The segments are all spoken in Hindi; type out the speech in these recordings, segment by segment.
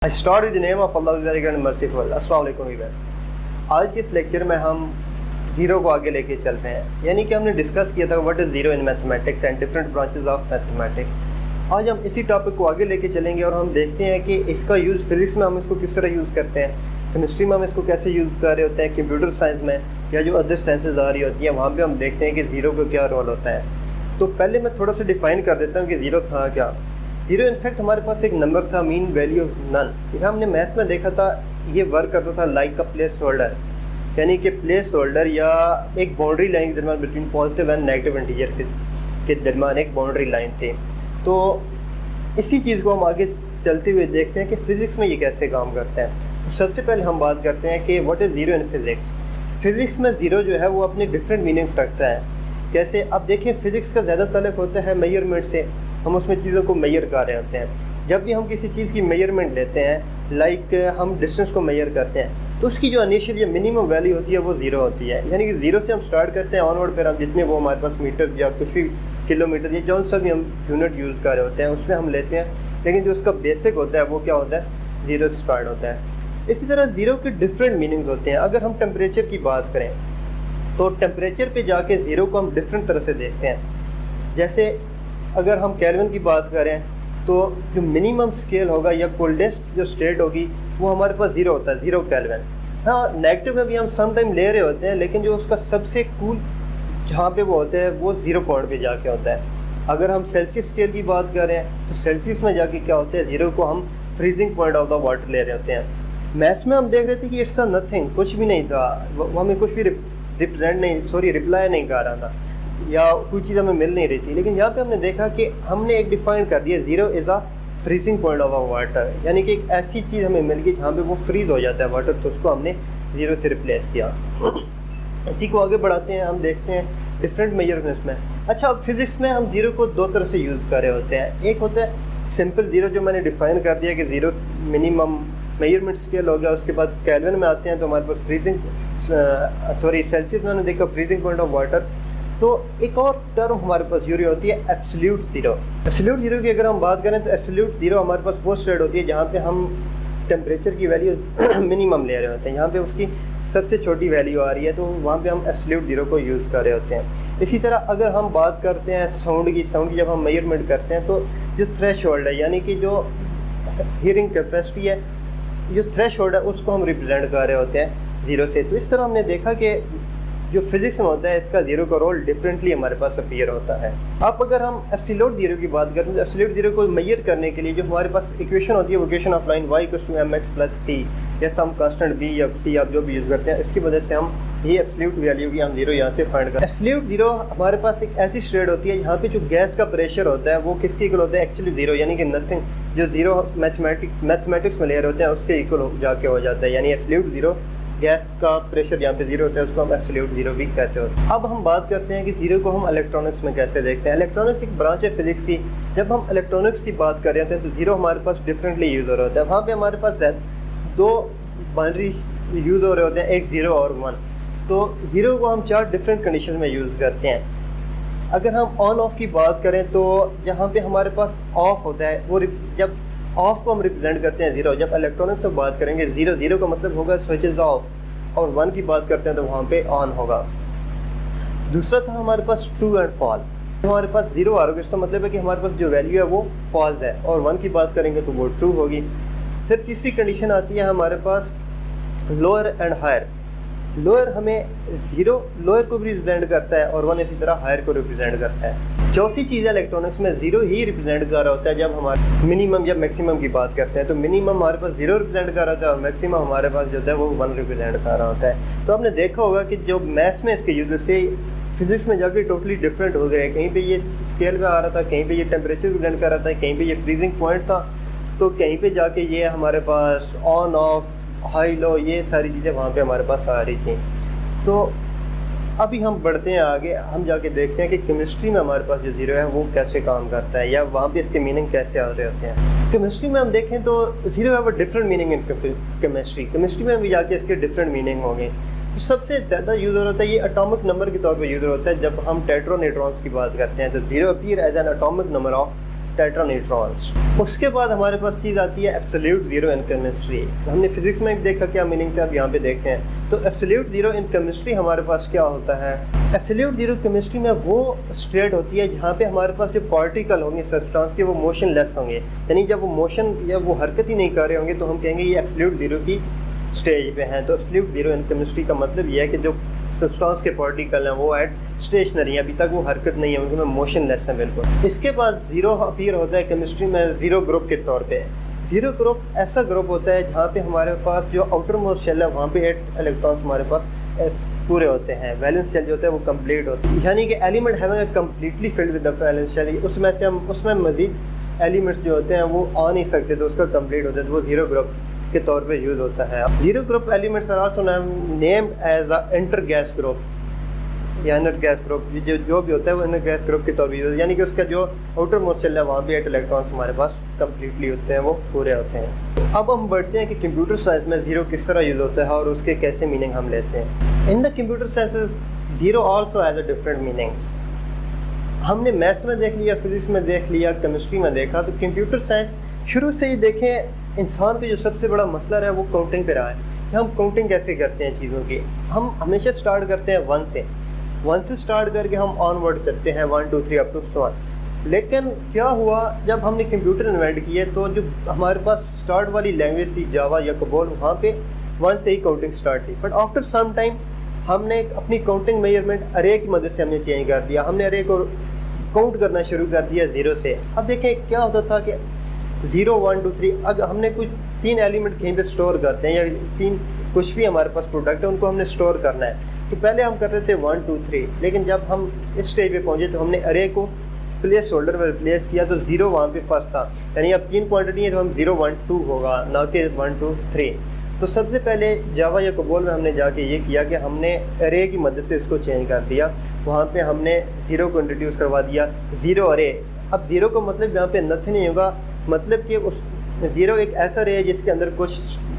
I start with the name of Allah, very great and merciful. अस्सलाम वालेकुम एवरीवन। आज के इस लेक्चर में हम ज़ीरो को आगे लेके चल रहे हैं, यानी कि हमने डिस्कस किया था what is zero in mathematics and different branches of mathematics. आज हम इसी टॉपिक को आगे लेके चलेंगे और हम देखते हैं कि इसका यूज़ फिजिक्स में हम इसको किस तरह यूज़ करते हैं, केमिस्ट्री में हम इसको कैसे यूज़ कर रहे होते हैं, कंप्यूटर साइंस में या जो अदर साइंसेज आ रही होती हैं वहाँ पर हम देखते हैं कि ज़ीरो का क्या रोल होता है। तो पहले मैं थोड़ा सा डिफ़ाइन कर देता हूँ कि ज़ीरो था क्या। ज़ीरो इनफैक्ट हमारे पास एक नंबर था, मीन वैल्यू ऑफ नन। यह हमने मैथ में देखा था, ये वर्क करता था लाइक अ प्लेस होल्डर, यानी कि प्लेस होल्डर या एक बाउंड्री लाइन के दरमियान between positive and negative integer के दरमियान एक बाउंड्री लाइन थी। तो इसी चीज़ को हम आगे चलते हुए देखते हैं कि फ़िज़िक्स में ये कैसे काम करता है। तो सबसे पहले हम बात करते हैं कि what is zero in physics. Physics में ज़ीरो जो है वो अपने डिफरेंट मीनिंग्स रखता है। कैसे, अब देखिए फ़िज़िक्स का ज़्यादा तल्लुक़ होता है मेजरमेंट से, हम उसमें चीज़ों को मेजर कर रहे होते हैं। जब भी हम किसी चीज़ की मेजरमेंट लेते हैं, लाइक हम डिस्टेंस को मेजर करते हैं, तो उसकी जो इनिशियल या मिनिमम वैल्यू होती है वो ज़ीरो होती है। यानी कि ज़ीरो से हम स्टार्ट करते हैं ऑनवर्ड, फिर हम जितने वो हमारे पास मीटर या कुछ भी किलोमीटर या जो सा भी हम यूनिट यूज़ कर रहे होते हैं उसमें हम लेते हैं, लेकिन जो उसका बेसिक होता है वो क्या होता है, ज़ीरो से स्टार्ट होता है। इसी तरह ज़ीरो के डिफरेंट मीनिंग्स होते हैं। अगर हम टेम्परेचर की बात करें तो टेम्परेचर पे जाके ज़ीरो को हम डिफरेंट तरह से देखते हैं। जैसे अगर हम केल्विन की बात करें तो जो मिनिमम स्केल होगा या कोल्डेस्ट जो स्टेट होगी वो हमारे पास ज़ीरो होता है, ज़ीरो केल्विन। हाँ, नेगेटिव में भी हम सम टाइम ले रहे होते हैं, लेकिन जो उसका सबसे कूल जहाँ पे वो होता है वो ज़ीरो पॉइंट पे जाके होता है। अगर हम सेल्सियस स्केल की बात करें तो सेल्सियस में जाके क्या होता है, ज़ीरो को हम freezing point of the water ले रहे होते हैं। मैथ्स में हम देख रहे थे कि इट्स अ नथिंग, कुछ भी नहीं था, वो हमें कुछ भी रिप्लाई नहीं कर रहा था या कोई चीज़ हमें मिल नहीं रही थी। लेकिन यहाँ पे हमने देखा कि हमने एक डिफ़ाइन कर दिया, zero is a freezing point of a water, यानी कि एक ऐसी चीज़ हमें मिल गई जहाँ पे वो फ्रीज़ हो जाता है वाटर, तो उसको हमने ज़ीरो से रिप्लेस किया। इसी को आगे बढ़ाते हैं, हम देखते हैं डिफरेंट मेजरमेंट्स में। अच्छा, अब फिज़िक्स में हम ज़ीरो को दो तरह से यूज़ कर रहे होते हैं। एक होता है सिंपल ज़ीरो, जो मैंने डिफ़ाइन कर दिया कि ज़ीरो मिनिमम मेजरमेंट स्केल हो गया। उसके बाद केल्विन में आते हैं तो हमारे पास सेल्सियस में हमने देखा फ्रीजिंग पॉइंट ऑफ वाटर। तो एक और टर्म हमारे पास यूज़ होती है एब्सोल्यूट ज़ीरो। एब्सोल्यूट ज़ीरो की अगर हम बात करें तो एब्सोल्यूट ज़ीरो हमारे पास वो स्टेट होती है जहाँ पे हम टेम्परेचर की वैल्यू मिनिमम ले रहे होते हैं, यहाँ पे उसकी सबसे छोटी वैल्यू आ रही है, तो वहाँ पे हम एब्सोल्यूट ज़ीरो को यूज़ कर रहे होते हैं। इसी तरह अगर हम बात करते हैं साउंड की जब हम मेजरमेंट करते हैं तो जो थ्रेशोल्ड है, यानी कि जो हियरिंग कैपेसिटी है, जो थ्रेशोल्ड है उसको हम रिप्रेजेंट कर रहे होते हैं ज़ीरो से। तो इस तरह हमने देखा कि जो फिज़िक्स में होता है इसका ज़ीरो का रोल डिफरेंटली हमारे पास अपीयर होता है। अब अगर हम एब्सोल्यूट ज़ीरो की बात करें तो एब्सोल्यूट ज़ीरो को मेजर करने के लिए जो हमारे पास इक्वेशन होती है वो equation of line y = mx + c, या सम कांस्टेंट b या c आप जो भी यूज़ करते हैं, इसकी वजह से हम ये एब्सोल्यूट वैल्यू की हम ज़ीरो यहाँ से फाइंड करते हैं। एब्सोल्यूट ज़ीरो हमारे पास एक ऐसी स्टेट होती है जहाँ पे जो गैस का प्रेशर होता है वो किसके इक्वल होता है, एक्चुअली ज़ीरो, यानी कि नथिंग। जो ज़ीरो मैथमेटिक्स में ले रहे होते हैं उसके इक्वल जाके हो जाता है, यानी एब्सोल्यूट ज़ीरो। गैस का प्रेशर जहाँ पे ज़ीरो होता है उसको हम एब्सोल्यूट ज़ीरो भी कहते होते हैं। अब हम बात करते हैं कि ज़ीरो को हम इलेक्ट्रॉनिक्स में कैसे देखते हैं। इलेक्ट्रॉनिक्स एक ब्रांच है फिज़िक्स की। जब हम इलेक्ट्रॉनिक्स की बात कर रहे होते हैं तो ज़ीरो हमारे पास डिफरेंटली यूज़ हो रहा होता है। वहाँ पे हमारे पास दो बाइनरी यूज़ हो रहे होते हैं, एक ज़ीरो और वन। तो ज़ीरो को हम चार डिफरेंट कंडीशन में यूज़ करते हैं। अगर हम ऑन ऑफ की बात करें तो जहाँ पे हमारे पास ऑफ होता है वो जब ऑफ को हम रिप्रेजेंट करते हैं ज़ीरो। जब इलेक्ट्रॉनिक्स में बात करेंगे ज़ीरो का मतलब होगा स्विच इज़ ऑफ, और वन की बात करते हैं तो वहाँ पे ऑन होगा। दूसरा था हमारे पास ट्रू एंड फॉल। हमारे पास ज़ीरो आ रहा है, इसका मतलब है कि हमारे पास जो वैल्यू है वो फॉल्स है, और वन की बात करेंगे तो वो ट्रू होगी। फिर तीसरी कंडीशन आती है हमारे पास लोअर एंड हायर। लोअर हमें ज़ीरो लोअर को भी रिप्रेजेंट करता है और वन इसी तरह हायर को रिप्रेजेंट करता है। चौथी चीज़ है इलेक्ट्रॉनिक्स में ज़ीरो ही रिप्रेजेंट कर रहा होता है जब हमारे मिनिमम या मैक्सिमम की बात करते हैं। तो मिनिमम हमारे पास ज़ीरो रिप्रेजेंट कर रहा होता है और मैक्सिमम हमारे पास जो है वो वन रिप्रेजेंट कर रहा होता है। तो आपने देखा होगा कि जो मैथ्स में इसके यूज़ से फिज़िक्स में जाके टोटली डिफरेंट हो गए। कहीं पे ये स्केल में आ रहा था, कहीं पे ये टेम्परेचर रिप्रेजेंट कर रहा था, कहीं पे ये फ्रीजिंग पॉइंट था, तो कहीं पे जाके ये हमारे pass on off high low ये सारी चीज़ें वहाँ पे हमारे पास आ रही थी। तो अभी हम बढ़ते हैं आगे, हम जाके देखते हैं कि केमिस्ट्री में हमारे पास जो ज़ीरो है वो कैसे काम करता है या वहाँ पे इसके मीनिंग कैसे आ रहे होते हैं। केमिस्ट्री में हम देखें तो ज़ीरो है वो डिफरेंट मीनिंग इन केमिस्ट्री में भी जाके इसके डिफरेंट मीनिंग होंगे। सबसे ज़्यादा यूज़ होता है ये एटॉमिक नंबर के तौर पे यूज़ होता है। जब हम टेट्रान्यूट्रॉन्स की बात करते हैं तो zero appear as an atomic number of tetraneutrons. उसके बाद हमारे पास चीज़ आती है एब्सोल्यूट ज़ीरो इन केमिस्ट्री। हमने फिजिक्स में भी देखा क्या मीनिंग था, अब यहाँ पे देखते हैं। तो एब्सोल्यूट ज़ीरो इन केमिस्ट्री हमारे पास क्या होता है? एब्सोल्यूट ज़ीरो केमिस्ट्री में वो स्टेट होती है जहाँ पे हमारे पास जो पार्टिकल होंगे सब्सटेंस के वो मोशनलेस होंगे, यानी जब वो मोशन या वो हरकत ही नहीं कर रहे होंगे तो हम कहेंगे ये एब्सोल्यूट ज़ीरो की स्टेज पे हैं। तो एब्सोल्यूट ज़ीरो इन केमिस्ट्री का मतलब ये है कि जो सब्सटेंस के पार्टिकल हैं वो एट स्टेशनरी हैं, अभी तक वो हरकत नहीं है, उनमें मोशनलेस हैं बिल्कुल। इसके बाद ज़ीरो अपीयर होता है केमिस्ट्री में ज़ीरो ग्रुप के तौर पे। ज़ीरो ग्रुप ऐसा ग्रुप होता है जहाँ पे हमारे पास जो आउटर मोस्ट शेल है वहाँ पे 8 इलेक्ट्रॉन्स हमारे पास पूरे होते हैं। वैलेंस शेल जो होता है वो कंप्लीट होता है, यानी कि element having completely filled with the valence shell. उसमें मज़ीद एलिमेंट्स जो होते हैं वो आ नहीं सकते, तो उसका कंप्लीट होता है, तो वो ज़ीरो ग्रुप के तौर पे यूज़ होता है। Zero group elements are also named as a इंटर गैस ग्रुप या इनर गैस ग्रुप। जो भी होता है वो इनर गैस ग्रुप के तौर पर यूज़ होता है, यानी कि उसका जो आउटर मोस्ट शेल है वहाँ भी 8 इलेक्ट्रॉन्स हमारे पास कम्प्लीटली होते हैं, वो पूरे होते हैं। अब हम बढ़ते हैं कि कंप्यूटर साइंस में ज़ीरो किस तरह यूज़ होता है और उसके कैसे मीनिंग हम लेते हैं। In the computer science zero also has a different meanings. हमने मैथ्स में देख लिया, फिजिक्स में देख लिया, केमिस्ट्री में देखा। तो कंप्यूटर साइंस शुरू से ही देखें, इंसान का जो सबसे बड़ा मसला है वो काउंटिंग पे रहा है कि हम काउंटिंग कैसे करते हैं चीज़ों की। हम हमेशा स्टार्ट करते हैं 1 से स्टार्ट करके हम ऑनवर्ड करते हैं 1 2 3 अप टू 1। लेकिन क्या हुआ, जब हमने कंप्यूटर इन्वेंट किए तो जो हमारे पास स्टार्ट वाली लैंग्वेज थी जावा या कोबोल, वहाँ पे 1 से ही काउंटिंग स्टार्ट थी। बट आफ्टर सम टाइम हमने अपनी काउंटिंग मेजरमेंट अरे की मदद से हमने चेंज कर दिया। हमने अरे को काउंट करना शुरू कर दिया 0 से। अब देखें क्या होता था कि 0 1 2 3, अगर हमने कुछ 3 एलिमेंट कहीं पे स्टोर करते हैं या 3 कुछ भी हमारे पास प्रोडक्ट है उनको हमने स्टोर करना है, तो पहले हम करते थे 1 2 3। लेकिन जब हम इस स्टेज पे पहुंचे तो हमने अरे को प्लेस होल्डर पर प्लेस किया, तो 0 वहाँ पे फर्स्ट था, यानी अब 3 क्वांटिटी है तो हम 0 1 2 होगा, ना कि 1 2 3। तो सबसे पहले जावा या कोबोल में हमने जाके ये किया कि हमने अरे की मदद से इसको चेंज कर दिया। वहाँ पे हमने 0 को इंट्रोड्यूस करवा दिया, 0 अरे। अब 0 का मतलब यहाँ पे नथिंग नहीं होगा, मतलब कि उस 0 एक ऐसा अरे है जिसके अंदर कुछ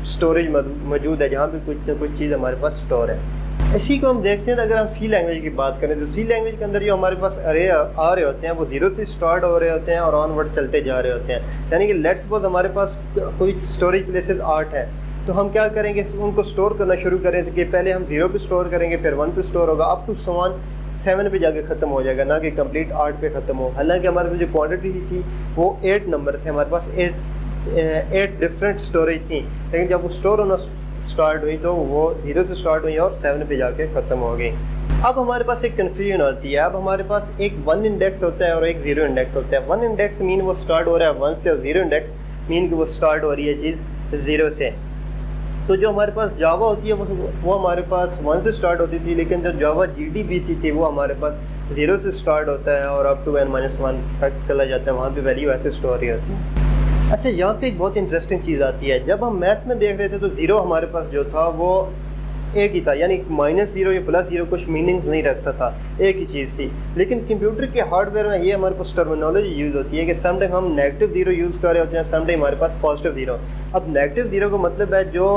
स्टोरेज मौजूद है, जहाँ पे कुछ ना कुछ चीज़ हमारे पास स्टोर है। इसी को हम देखते हैं। तो अगर हम सी लैंग्वेज की बात करें तो सी लैंग्वेज के अंदर जो हमारे पास अरे आ रहे होते हैं वो 0 से स्टार्ट हो रहे होते हैं और ऑनवर्ड चलते जा रहे होते हैं। यानी कि लेट्स सपोज हमारे पास कोई स्टोरेज प्लेसेस 8 है, तो हम क्या करेंगे, उनको स्टोर करना शुरू करें कि पहले हम 0 पे स्टोर करेंगे, फिर 1 पे स्टोर होगा, अप टू 7 पे जाके ख़त्म हो जाएगा, ना कि कंप्लीट 8 पे ख़त्म हो। हालांकि हमारे पास जो क्वांटिटी थी वो 8 नंबर थे, हमारे पास 8 डिफरेंट स्टोरेज थी। लेकिन जब वो स्टोर होना स्टार्ट हुई तो वो 0 से स्टार्ट हुई और 7 पे जाके ख़त्म हो गई। अब हमारे पास एक कन्फ्यूजन होती है। अब हमारे पास एक 1 इंडेक्स होता है और एक 0 इंडेक्स होता है। 1 इंडेक्स मीन वो स्टार्ट हो रहा है 1 से, और 0 इंडेक्स मीन कि वो स्टार्ट हो रही है चीज़ 0 से। तो जो हमारे पास जावा होती है वो हमारे पास 1 से स्टार्ट होती थी, लेकिन जो जावा GDBC थी वो हमारे पास 0 से स्टार्ट होता है और अप टू n-1 तक चला जाता है, वहाँ पे वैल्यू ऐसे स्टोर ही होती है। अच्छा, यहाँ पे एक बहुत इंटरेस्टिंग चीज़ आती है। जब हम मैथ में देख रहे थे तो 0 हमारे पास जो था वो एक ही था, यानी -0 या +0 कुछ मीनिंग नहीं रखता था, एक ही चीज़ थी। लेकिन कंप्यूटर के हार्डवेयर में ये हमारे पास टर्मिनोलॉजी यूज़ होती है कि सम टाइम हम -0 यूज़ कर रहे होते हैं, सम टाइम हमारे पास +0। अब -0 का मतलब है जो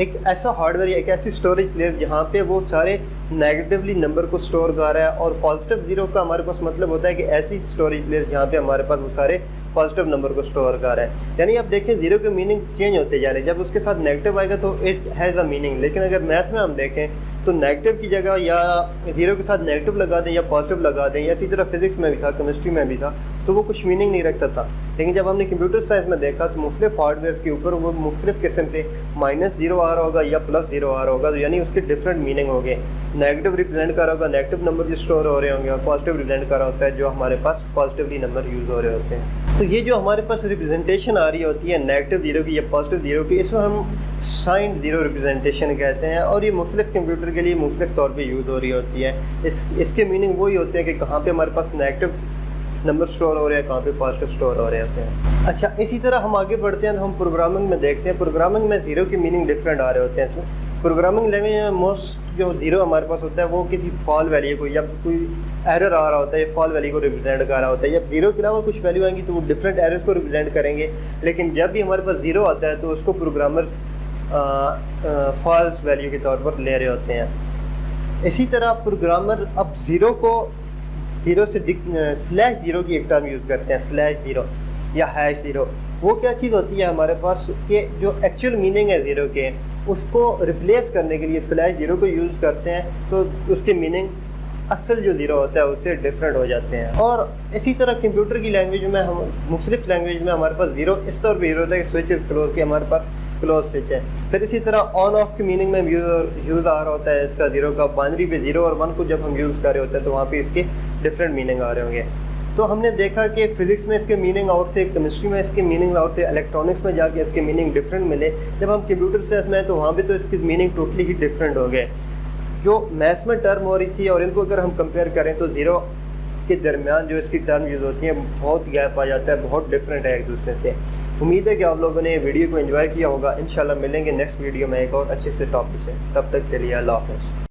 एक ऐसा हार्डवेयर या एक ऐसी स्टोरेज प्लेस जहाँ पे वो सारे नेगेटिवली नंबर को स्टोर कर रहा है, और +0 का हमारे पास मतलब होता है कि ऐसी स्टोरेज प्लेस जहाँ पे हमारे पास वो सारे पॉजिटिव नंबर को स्टोर कर रहा है। यानी आप देखें 0 के मीनिंग चेंज होते जा रहे हैं। जब उसके साथ नेगेटिव आएगा तो इट हैज़ अ मीनिंग, लेकिन अगर मैथ में हम देखें तो नेगेटिव की जगह या 0 के साथ नेगेटिव लगा दें या पॉजिटिव लगा दें, या इसी तरह फिजिक्स में भी था, केमिस्ट्री में भी था, तो वो कुछ मीनिंग नहीं रखता था। लेकिन जब हमने कंप्यूटर साइंस में देखा तो मुख्तलिफ हार्डवेयर के ऊपर वो मुख्तलिफ किस्म से -0 आ रहा होगा या +0 आ रहा होगा, तो यानी उसके डिफरेंट मीनिंग हो गए। नेगेटिव रिप्रेजेंट कर रहा होगा, नेगेटिव नंबर जो स्टोर हो रहे होंगे, और पॉजिटिव रिप्रेजेंट कर रहा होता है जो हमारे पास पॉजिटिवली नंबर यूज़ हो रहे होते हैं। तो ये जो हमारे पास रिप्रेजेंटेशन आ रही होती है -0 की या +0 की, इसमें हम साइन 0 रिप्रेजेंटेशन कहते हैं, और ये मुख्तलिफ कंप्यूटर के लिए मुख्तलिफ तौर पे यूज़ हो रही होती है। इसके मीनिंग वही होते हैं कि कहाँ पे हमारे पास नेगेटिव नंबर स्टोर हो रहे हैं, कहाँ पे पॉजिटिव स्टोर हो रहे होते हैं। अच्छा, इसी तरह हम आगे बढ़ते हैं तो हम प्रोग्रामिंग में देखते हैं। प्रोग्रामिंग में 0 के मीनिंग डिफरेंट आ रहे होते हैं। प्रोग्रामिंग लैंग्वेज में मोस्ट जो 0 हमारे पास होता है वो किसी फॉल वैल्यू को, या कोई एरर आ रहा होता है, फॉल वैल्यू को रिप्रेजेंट कर रहा होता है। जब 0 के अलावा कुछ वैल्यू आएंगी तो वो डिफरेंट एरर्स को रिप्रेजेंट करेंगे। लेकिन जब भी हमारे पास 0 आता है तो उसको प्रोग्रामर फॉल्स वैल्यू के तौर पर ले रहे होते हैं। इसी तरह प्रोग्रामर अब 0 को ज़ीरो से स्लैश ज़ीरो की एक टर्म यूज़ करते हैं, स्लैश ज़ीरो या हैश ज़ीरो। वो क्या चीज़ होती है हमारे पास कि जो एक्चुअल मीनिंग है ज़ीरो के, उसको रिप्लेस करने के लिए स्लैश ज़ीरो को यूज़ करते हैं, तो उसके मीनिंग असल जो ज़ीरो होता है उससे डिफरेंट हो जाते हैं। और इसी तरह कंप्यूटर की लैंग्वेज में हम मुख्तलिफ लैंग्वेज में हमारे पास ज़ीरो इस तौर पर यूज़ होता है कि स्विच इज़ क्लोज, के हमारे पास क्लोज स्विच है। फिर इसी तरह ऑन ऑफ की मीनिंग में यूज़ आ रहा होता है इसका ज़ीरो का, बाइनरी पे ज़ीरो और वन को जब हम यूज़ कर रहे होते हैं तो वहाँ पे इसके डिफरेंट मीनिंग आ रहे होंगे। तो हमने देखा कि फ़िज़िक्स में इसके मीनिंग और थे, केमिस्ट्री में इसके मीनिंग और थे, इलेक्ट्रॉनिक्स में जाके इसके मीनिंग डिफरेंट मिले। जब हम कंप्यूटर साइंस में तो वहाँ पे तो इसकी मीनिंग टोटली ही डिफरेंट हो गए। जो मैथ्स में टर्म हो रही थी और इनको अगर हम कंपेयर करें तो ज़ीरो के दरमियान जो इसकी टर्म यूज़ होती है बहुत गैप आ जाता है, बहुत डिफरेंट है एक दूसरे से। उम्मीद है कि आप लोगों ने वीडियो को एंजॉय किया होगा। इंशाल्लाह मिलेंगे नेक्स्ट वीडियो में एक और अच्छे से टॉपिक से। तब तक के लिए अल्लाह हाफ़िज़।